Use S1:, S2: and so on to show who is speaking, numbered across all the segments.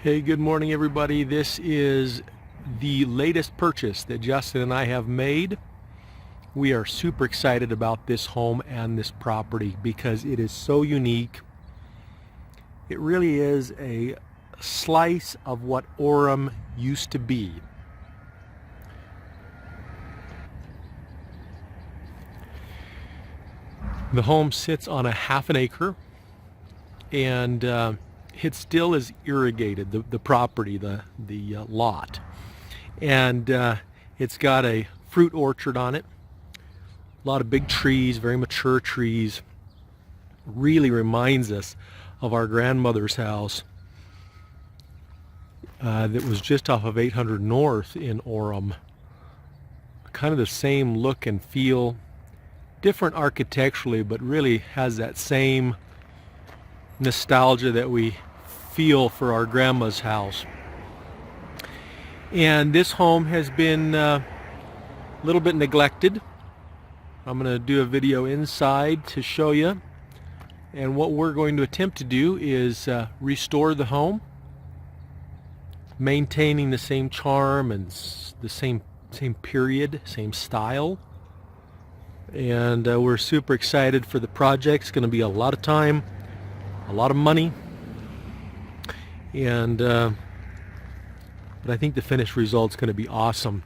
S1: Hey, good morning everybody. This is the latest purchase that Justin and I have made. We are super excited about this home and this property because it is so unique. It really is a slice of what Orem used to be. The home sits on a half an acre, and it still is irrigated, the property, the lot. And it's got a fruit orchard on it. A lot of big trees, very mature trees. Really reminds us of our grandmother's house that was just off of 800 North in Orem. Kind of the same look and feel. Different architecturally, but really has that same nostalgia that we feel for our grandma's house. And this home has been a little bit neglected. I'm going to do a video inside to show you. And what we're going to attempt to do is restore the home, maintaining the same charm and the same period, same style. And we're super excited for the project. It's going to be a lot of time, a lot of money, and but I think the finished result's going to be awesome.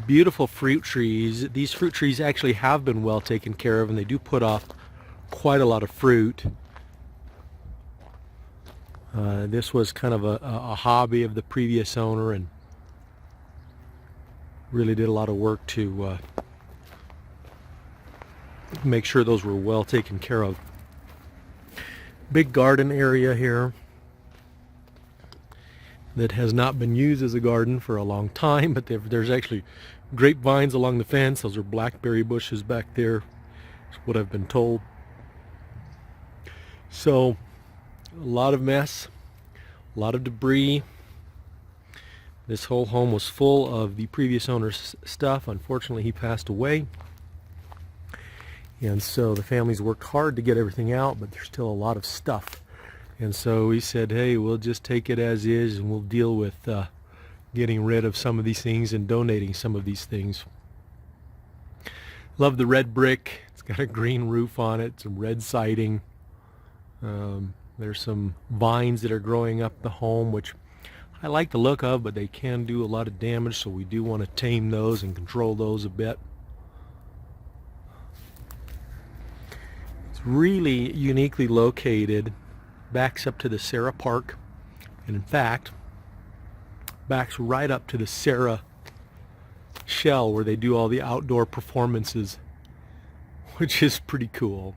S1: Beautiful fruit trees. These fruit trees actually have been well taken care of, and they do put off quite a lot of fruit. This was kind of a hobby of the previous owner, and really did a lot of work to make sure those were well taken care of. Big garden area here that has not been used as a garden for a long time, but there's actually grapevines along the fence. Those are blackberry bushes back there, is what I've been told. So a lot of mess, a lot of debris. This whole home was full of the previous owner's stuff. Unfortunately, he passed away. And so the family's worked hard to get everything out, but there's still a lot of stuff. And so we said, hey, we'll just take it as is, and we'll deal with getting rid of some of these things and donating some of these things. Love the red brick. It's got a green roof on it, some red siding. There's some vines that are growing up the home, which I like the look of, but they can do a lot of damage, so we do want to tame those and control those a bit. Really uniquely located, backs up to the Sarah Park, and in fact backs right up to the Sarah shell where they do all the outdoor performances, which is pretty cool.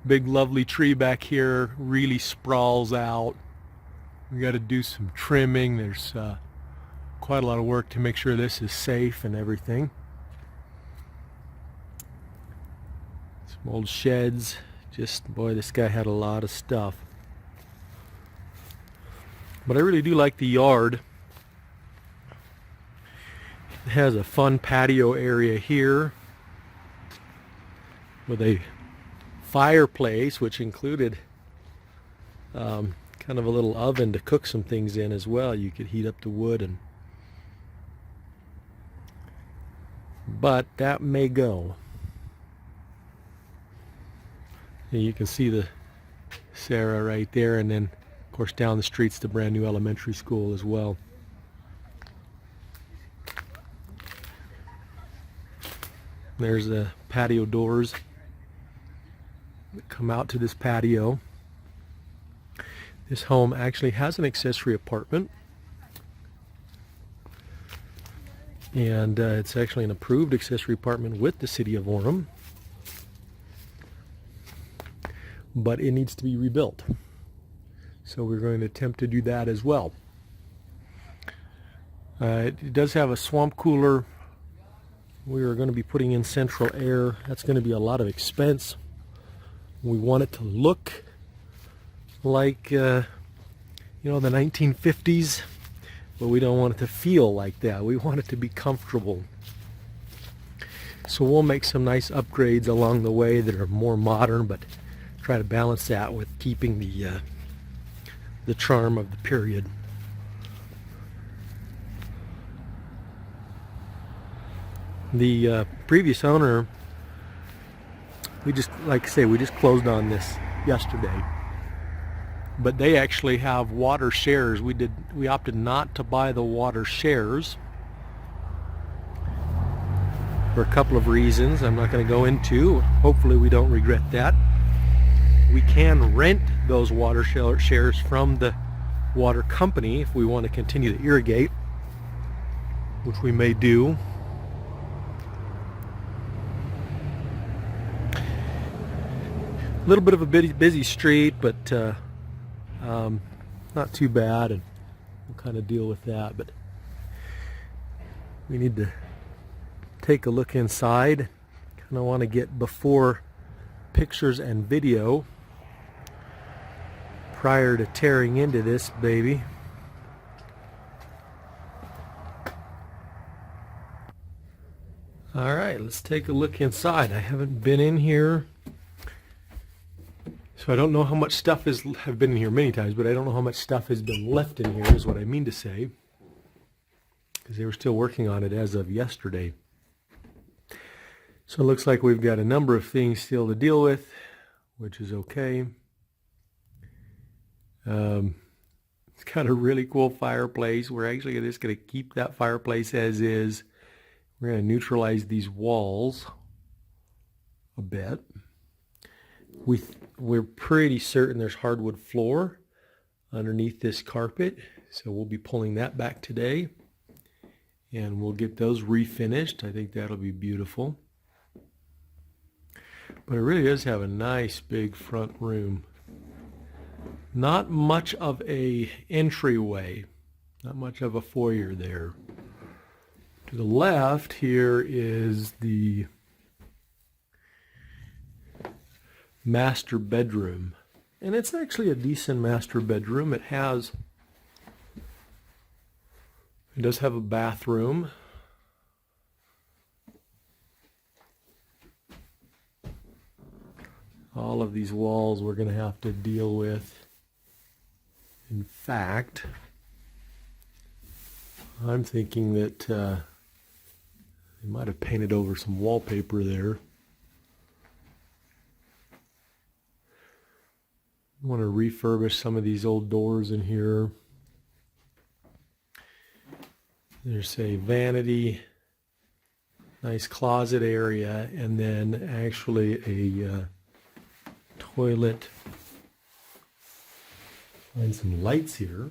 S1: Big lovely tree back here, really sprawls out. We got to do some trimming. There's quite a lot of work to make sure this is safe and everything. Old sheds. Just, boy, this guy had a lot of stuff. But I really do like the yard. It has a fun patio area here with a fireplace, which included kind of a little oven to cook some things in as well. You could heat up the wood, but that may go. You can see the Sarah right there, and then of course down the street's the brand new elementary school as well. There's the patio doors that come out to this patio. This home actually has an accessory apartment, and it's actually an approved accessory apartment with the city of Orem. But it needs to be rebuilt. So we're going to attempt to do that as well. It does have a swamp cooler. We are going to be putting in central air. That's going to be a lot of expense. We want it to look like the 1950s, but we don't want it to feel like that. We want it to be comfortable. So we'll make some nice upgrades along the way that are more modern, but try to balance that with keeping the the charm of the period. The previous owner, we just closed on this yesterday, but they actually have water shares. We opted not to buy the water shares for a couple of reasons I'm not going to go into. Hopefully we don't regret that. We can rent those water shares from the water company if we want to continue to irrigate, which we may do. A little bit of a busy street, but not too bad, and we'll kind of deal with that. But we need to take a look inside. Kind of want to get before pictures and video prior to tearing into this baby. All right, let's take a look inside. I haven't been in here, so I don't know how much stuff have been in here many times, but I don't know how much stuff has been left in here is what I mean to say, because they were still working on it as of yesterday. So it looks like we've got a number of things still to deal with, which is okay. It's got a really cool fireplace. We're actually just going to keep that fireplace as is. We're going to neutralize these walls a bit. We're pretty certain there's hardwood floor underneath this carpet, so we'll be pulling that back today, and we'll get those refinished. I think that'll be beautiful. But it really does have a nice big front room. Not much of a entryway, not much of a foyer there. To the left here is the master bedroom, and it's actually a decent master bedroom. It does have a bathroom. All of these walls we're going to have to deal with. In fact, I'm thinking that they might have painted over some wallpaper there. I want to refurbish some of these old doors in here. There's a vanity, nice closet area, and then actually a toilet. Find some lights here.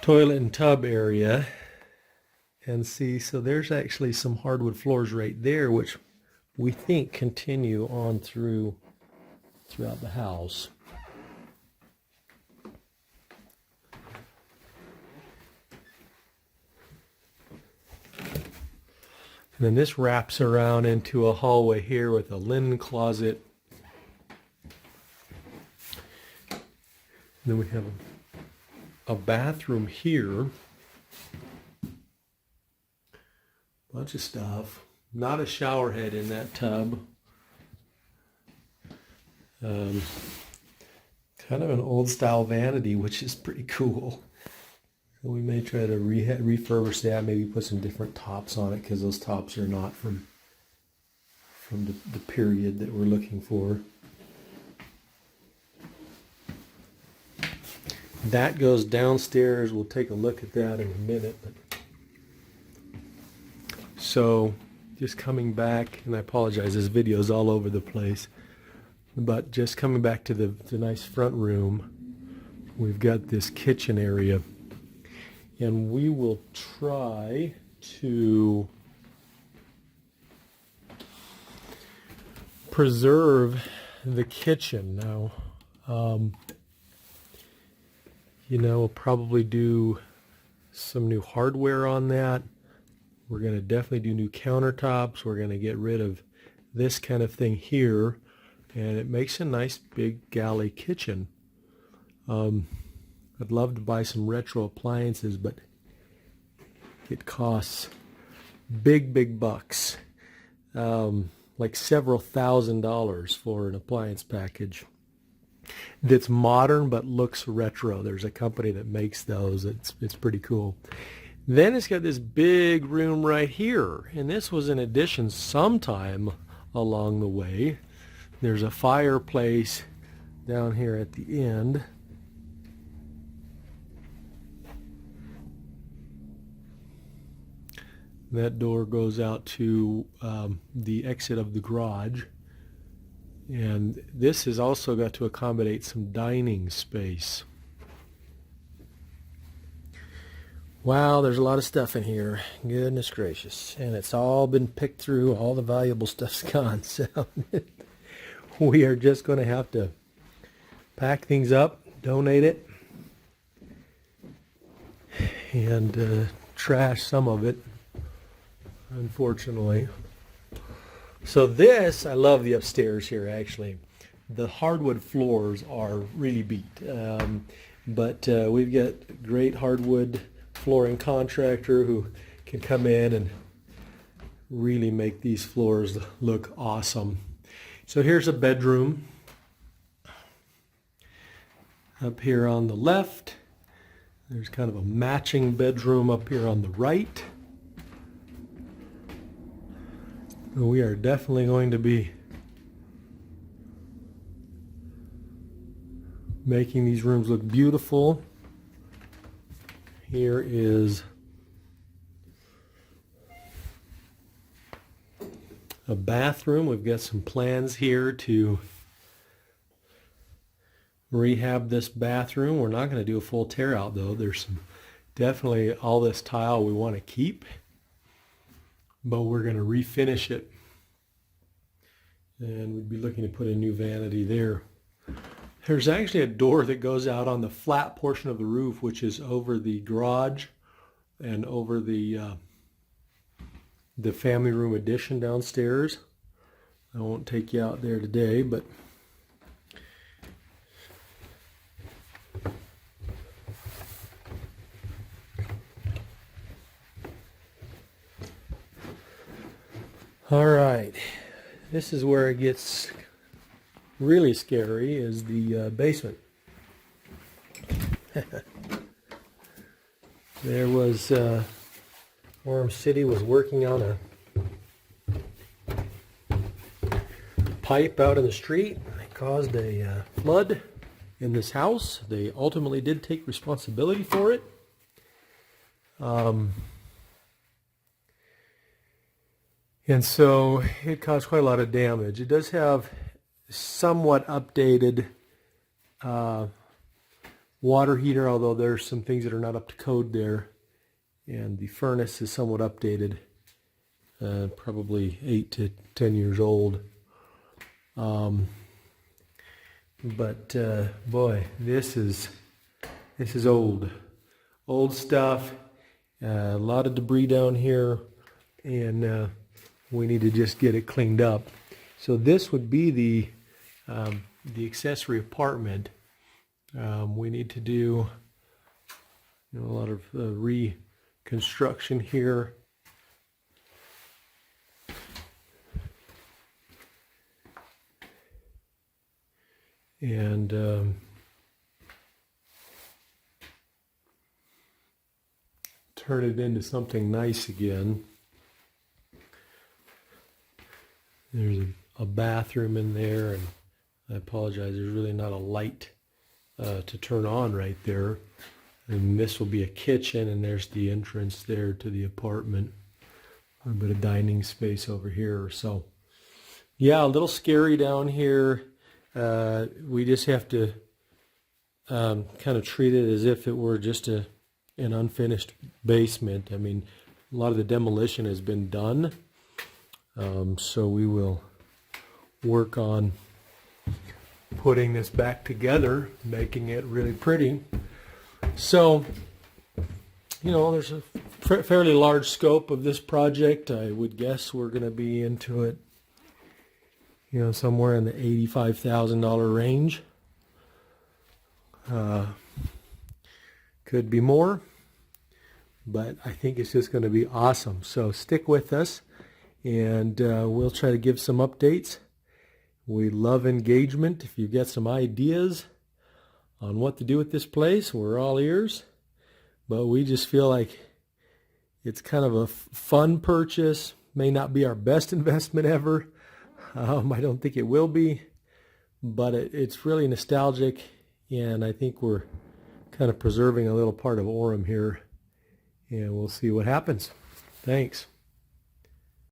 S1: Toilet and tub area. And see, so there's actually some hardwood floors right there, which we think continue on throughout the house. And then this wraps around into a hallway here with a linen closet. And then we have a bathroom here. Bunch of stuff. Not a shower head in that tub. Kind of an old style vanity, which is pretty cool. So we may try to refurbish that, maybe put some different tops on it, because those tops are not from the period that we're looking for. That goes downstairs. We'll take a look at that in a minute. So just coming back, and I apologize, this video is all over the place, but just coming back to the nice front room, we've got this kitchen area, and we will try to preserve the kitchen. Now, we'll probably do some new hardware on that. We're going to definitely do new countertops. We're going to get rid of this kind of thing here, and it makes a nice big galley kitchen. I'd love to buy some retro appliances, but it costs big bucks, like several $1,000s for an appliance package. that's modern but looks retro. There's a company that makes those. It's pretty cool. Then it's got this big room right here, and this was an addition sometime along the way. There's a fireplace down here at the end. That door goes out to the exit of the garage. And this has also got to accommodate some dining space. Wow, there's a lot of stuff in here. Goodness gracious. And it's all been picked through. All the valuable stuff's gone. So we are just going to have to pack things up, donate it, and trash some of it, unfortunately. So this, I love the upstairs here actually. The hardwood floors are really beat. But we've got great hardwood flooring contractor who can come in and really make these floors look awesome. So here's a bedroom. Up here on the left, there's kind of a matching bedroom up here on the right. We are definitely going to be making these rooms look beautiful. Here is a bathroom. We've got some plans here to rehab this bathroom. We're not going to do a full tear out though. There's some definitely all this tile we want to keep, but we're going to refinish it. And we'd be looking to put a new vanity there. There's actually a door that goes out on the flat portion of the roof, which is over the garage and over the family room addition downstairs. I won't take you out there today, but all right. This is where it gets really scary, is the basement. There was Orem City was working on a pipe out in the street. It caused a flood in this house. They ultimately did take responsibility for it. And so it caused quite a lot of damage. It does have somewhat updated water heater, although there's some things that are not up to code there. And the furnace is somewhat updated, probably 8 to 10 years old. But boy, this is old stuff. A lot of debris down here, and we need to just get it cleaned up. So this would be the accessory apartment. We need to do a lot of reconstruction here. And turn it into something nice again. There's a bathroom in there, and I apologize, there's really not a light to turn on right there. And this will be a kitchen, and there's the entrance there to the apartment. A bit of dining space over here. So yeah, a little scary down here. We just have to kind of treat it as if it were just an unfinished basement. I mean, a lot of the demolition has been done. So we will work on putting this back together, making it really pretty. So, there's a fairly large scope of this project. I would guess we're going to be into it, somewhere in the $85,000 range. Could be more, but I think it's just going to be awesome. So stick with us, and we'll try to give some updates. We love engagement. If you've got some ideas on what to do with this place, we're all ears. But we just feel like it's kind of a fun purchase. May not be our best investment ever. I don't think it will be. But it's really nostalgic, and I think we're kind of preserving a little part of Orem here, and we'll see what happens. Thanks.